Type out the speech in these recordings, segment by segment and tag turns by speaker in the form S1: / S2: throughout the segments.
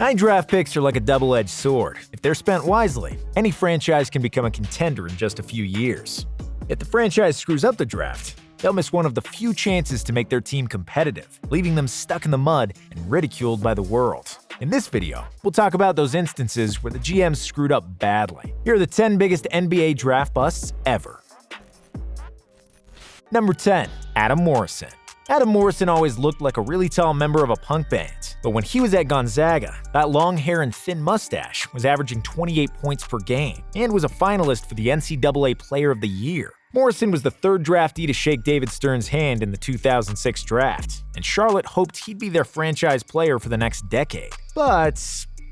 S1: High draft picks are like a double-edged sword. If they're spent wisely, any franchise can become a contender in just a few years. If the franchise screws up the draft, they'll miss one of the few chances to make their team competitive, leaving them stuck in the mud and ridiculed by the world. In this video, we'll talk about those instances where the GMs screwed up badly. Here are the 10 biggest NBA draft busts ever. Number 10. Adam Morrison. Adam Morrison always looked like a really tall member of a punk band, but when he was at Gonzaga, that long hair and thin mustache was averaging 28 points per game and was a finalist for the NCAA Player of the Year. Morrison was the third draftee to shake David Stern's hand in the 2006 draft, and Charlotte hoped he'd be their franchise player for the next decade. But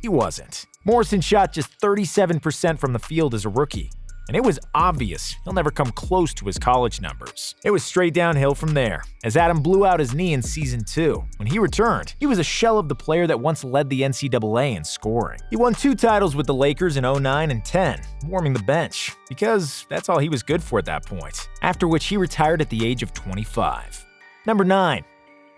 S1: he wasn't. Morrison shot just 37% from the field as a rookie, and it was obvious he'll never come close to his college numbers. It was straight downhill from there, as Adam blew out his knee in Season 2. When he returned, he was a shell of the player that once led the NCAA in scoring. He won 2 titles with the Lakers in 09 and 10, warming the bench, because that's all he was good for at that point, after which he retired at the age of 25. Number 9.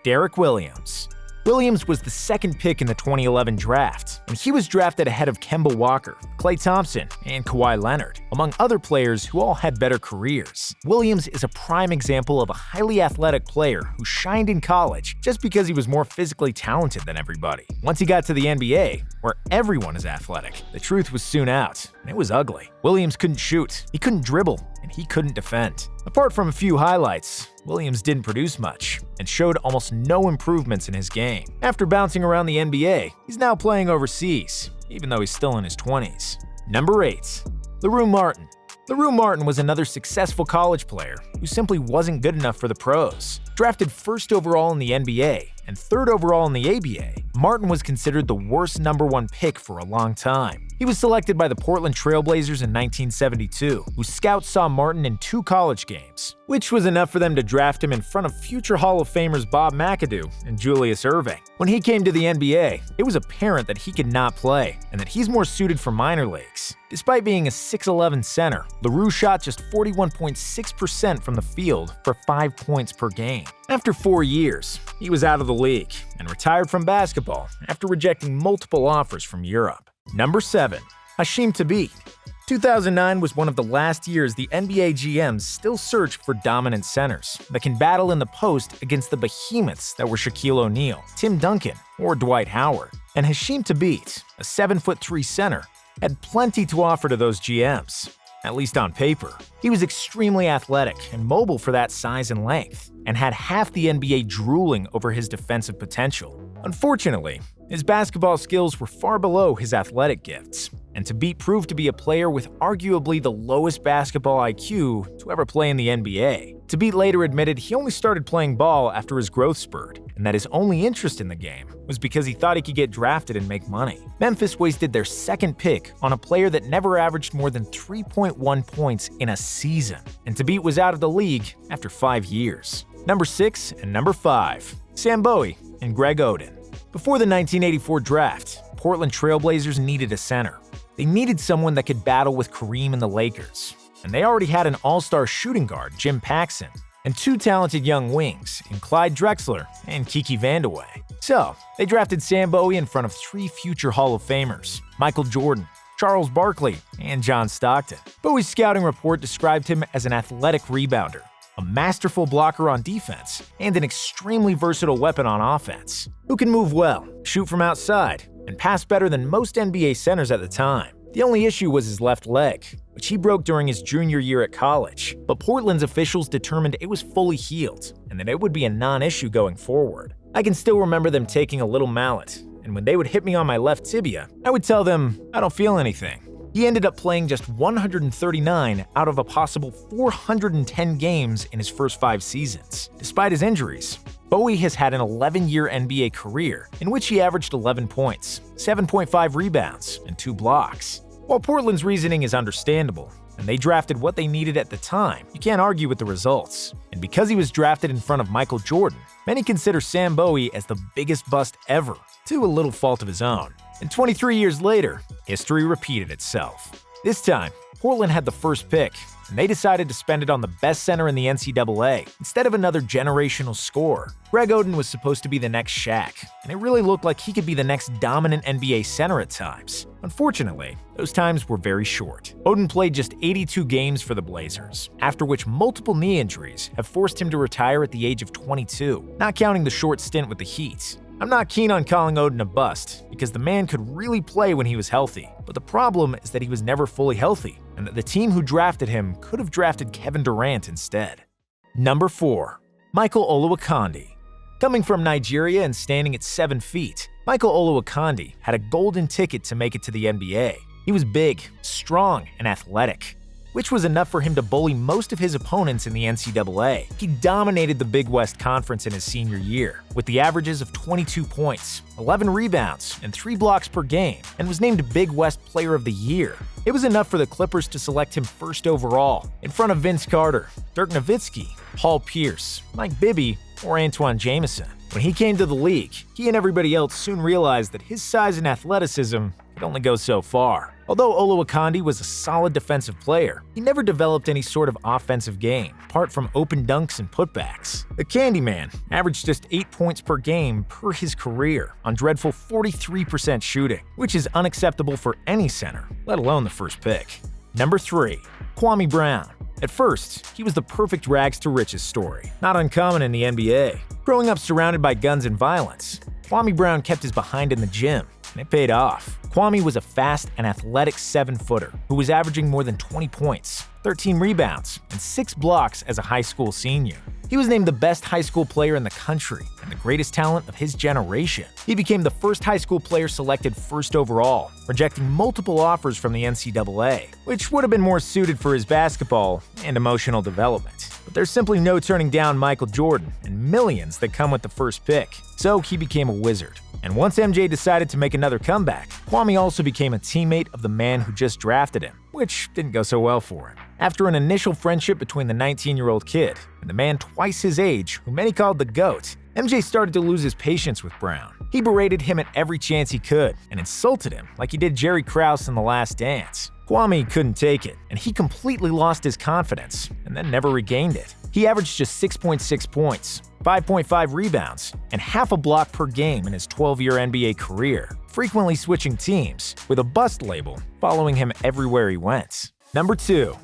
S1: Derrick Williams. Williams was the second pick in the 2011 draft, and he was drafted ahead of Kemba Walker, Klay Thompson, and Kawhi Leonard, among other players who all had better careers. Williams is a prime example of a highly athletic player who shined in college just because he was more physically talented than everybody. Once he got to the NBA, where everyone is athletic, the truth was soon out, and it was ugly. Williams couldn't shoot, he couldn't dribble, and he couldn't defend. Apart from a few highlights, Williams didn't produce much and showed almost no improvements in his game. After bouncing around the NBA, he's now playing overseas, even though he's still in his 20s. Number 8. LaRue Martin. LaRue Martin was another successful college player who simply wasn't good enough for the pros. Drafted first overall in the NBA and third overall in the ABA, Martin was considered the worst number 1 pick for a long time. He was selected by the Portland Trail Blazers in 1972, whose scouts saw Martin in 2 college games, which was enough for them to draft him in front of future Hall of Famers Bob McAdoo and Julius Erving. When he came to the NBA, it was apparent that he could not play, and that he's more suited for minor leagues. Despite being a 6'11 center, LaRue shot just 41.6% from the field for 5 points per game. After 4 years, he was out of the league and retired from basketball after rejecting multiple offers from Europe. Number 7. Hasheem Thabeet. 2009 was one of the last years the NBA GMs still search for dominant centers that can battle in the post against the behemoths that were Shaquille O'Neal, Tim Duncan, or Dwight Howard. And Hasheem Thabeet, a 7'3" center, had plenty to offer to those GMs, at least on paper. He was extremely athletic and mobile for that size and length, and had half the NBA drooling over his defensive potential. Unfortunately, his basketball skills were far below his athletic gifts, and Thabeet proved to be a player with arguably the lowest basketball IQ to ever play in the NBA. Thabeet later admitted he only started playing ball after his growth spurred, and that his only interest in the game was because he thought he could get drafted and make money. Memphis wasted their second pick on a player that never averaged more than 3.1 points in a season, and Thabeet was out of the league after 5 years. Number 6 and number 5. Sam Bowie and Greg Oden. Before the 1984 draft, Portland Trail Blazers needed a center. They needed someone that could battle with Kareem and the Lakers, and they already had an all-star shooting guard, Jim Paxson, and 2 talented young wings in Clyde Drexler and Kiki Vandeweghe. So, they drafted Sam Bowie in front of 3 future Hall of Famers, Michael Jordan, Charles Barkley, and John Stockton. Bowie's scouting report described him as an athletic rebounder, a masterful blocker on defense, and an extremely versatile weapon on offense, who can move well, shoot from outside, and pass better than most NBA centers at the time. The only issue was his left leg, which he broke during his junior year at college, but Portland's officials determined it was fully healed and that it would be a non-issue going forward. I can still remember them taking a little mallet, and when they would hit me on my left tibia, I would tell them, "I don't feel anything." He ended up playing just 139 out of a possible 410 games in his first 5 seasons. Despite his injuries, Bowie has had an 11-year NBA career in which he averaged 11 points, 7.5 rebounds, and 2 blocks. While Portland's reasoning is understandable, and they drafted what they needed at the time, you can't argue with the results. And because he was drafted in front of Michael Jordan, many consider Sam Bowie as the biggest bust ever, to a little fault of his own. And 23 years later, history repeated itself. This time, Portland had the first pick, and they decided to spend it on the best center in the NCAA instead of another generational scorer. Greg Oden was supposed to be the next Shaq, and it really looked like he could be the next dominant NBA center at times. Unfortunately, those times were very short. Oden played just 82 games for the Blazers, after which multiple knee injuries have forced him to retire at the age of 22, not counting the short stint with the Heat. I'm not keen on calling Oden a bust, because the man could really play when he was healthy, but the problem is that he was never fully healthy, and that the team who drafted him could have drafted Kevin Durant instead. Number 4. Michaeloluwakandi. Coming from Nigeria and standing at 7 feet, Michaeloluwakandi had a golden ticket to make it to the NBA. He was big, strong, and athletic, which was enough for him to bully most of his opponents in the NCAA. He dominated the Big West Conference in his senior year, with the averages of 22 points, 11 rebounds, and 3 blocks per game, and was named Big West Player of the Year. It was enough for the Clippers to select him first overall, in front of Vince Carter, Dirk Nowitzki, Paul Pierce, Mike Bibby, or Antoine Jameson. When he came to the league, he and everybody else soon realized that his size and athleticism could only go so far. Although Oluwakandi was a solid defensive player, he never developed any sort of offensive game, apart from open dunks and putbacks. The Candyman averaged just 8 points per game per his career, on dreadful 43% shooting, which is unacceptable for any center, let alone the first pick. Number 3. Kwame Brown. At first, he was the perfect rags to riches story, not uncommon in the NBA. Growing up surrounded by guns and violence, Kwame Brown kept his behind in the gym, and it paid off. Kwame was a fast and athletic 7-footer who was averaging more than 20 points, 13 rebounds, and 6 blocks as a high school senior. He was named the best high school player in the country and the greatest talent of his generation. He became the first high school player selected first overall, rejecting multiple offers from the NCAA, which would have been more suited for his basketball and emotional development. But there's simply no turning down Michael Jordan and millions that come with the first pick, so he became a wizard. And once MJ decided to make another comeback, Kwame also became a teammate of the man who just drafted him, which didn't go so well for him. After an initial friendship between the 19-year-old kid and the man twice his age, who many called the GOAT, MJ started to lose his patience with Brown. He berated him at every chance he could and insulted him like he did Jerry Krause in The Last Dance. Kwame couldn't take it, and he completely lost his confidence and then never regained it. He averaged just 6.6 points, 5.5 rebounds, and half a block per game in his 12-year NBA career, frequently switching teams, with a BUSTS label following him everywhere he went. Number 2.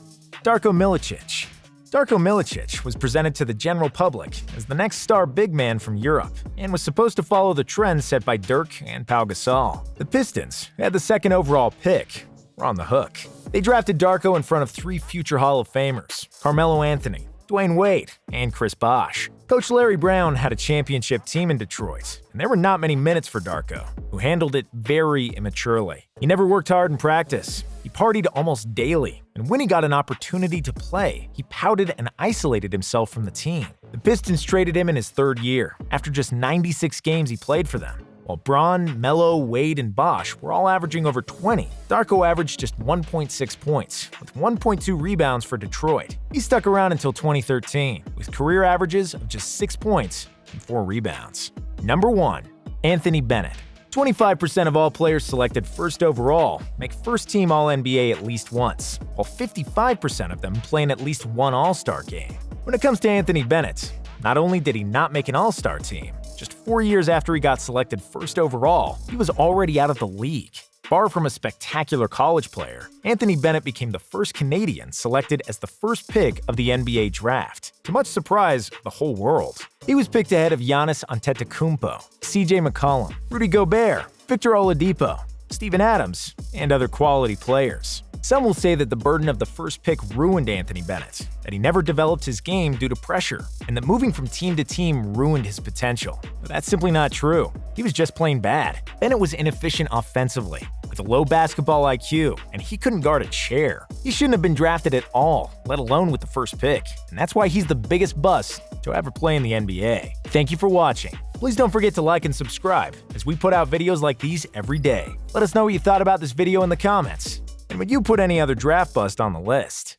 S1: Darko Milicic. Darko Milicic was presented to the general public as the next star big man from Europe and was supposed to follow the trends set by Dirk and Pau Gasol. The Pistons, who had the 2nd overall pick, were on the hook. They drafted Darko in front of 3 future Hall of Famers, Carmelo Anthony, Dwayne Wade, and Chris Bosh. Coach Larry Brown had a championship team in Detroit, and there were not many minutes for Darko, who handled it very immaturely. He never worked hard in practice. He partied almost daily, and when he got an opportunity to play, he pouted and isolated himself from the team. The Pistons traded him in his 3rd year, after just 96 games he played for them. While Braun, Melo, Wade, and Bosh were all averaging over 20, Darko averaged just 1.6 points, with 1.2 rebounds for Detroit. He stuck around until 2013, with career averages of just 6 points and 4 rebounds. Number 1. Anthony Bennett. 25% of all players selected first overall make first-team All-NBA at least once, while 55% of them play in at least one All-Star game. When it comes to Anthony Bennett, not only did he not make an All-Star team, just 4 years after he got selected first overall, he was already out of the league. Far from a spectacular college player, Anthony Bennett became the first Canadian selected as the first pick of the NBA draft, to much surprise of the whole world. He was picked ahead of Giannis Antetokounmpo, CJ McCollum, Rudy Gobert, Victor Oladipo, Steven Adams, and other quality players. Some will say that the burden of the first pick ruined Anthony Bennett, that he never developed his game due to pressure, and that moving from team to team ruined his potential. But that's simply not true. He was just plain bad. Bennett was inefficient offensively, with a low basketball IQ, and he couldn't guard a chair. He shouldn't have been drafted at all, let alone with the first pick, and that's why he's the biggest bust to ever play in the NBA. Thank you for watching. Please don't forget to like and subscribe, as we put out videos like these every day. Let us know what you thought about this video in the comments, and would you put any other draft bust on the list?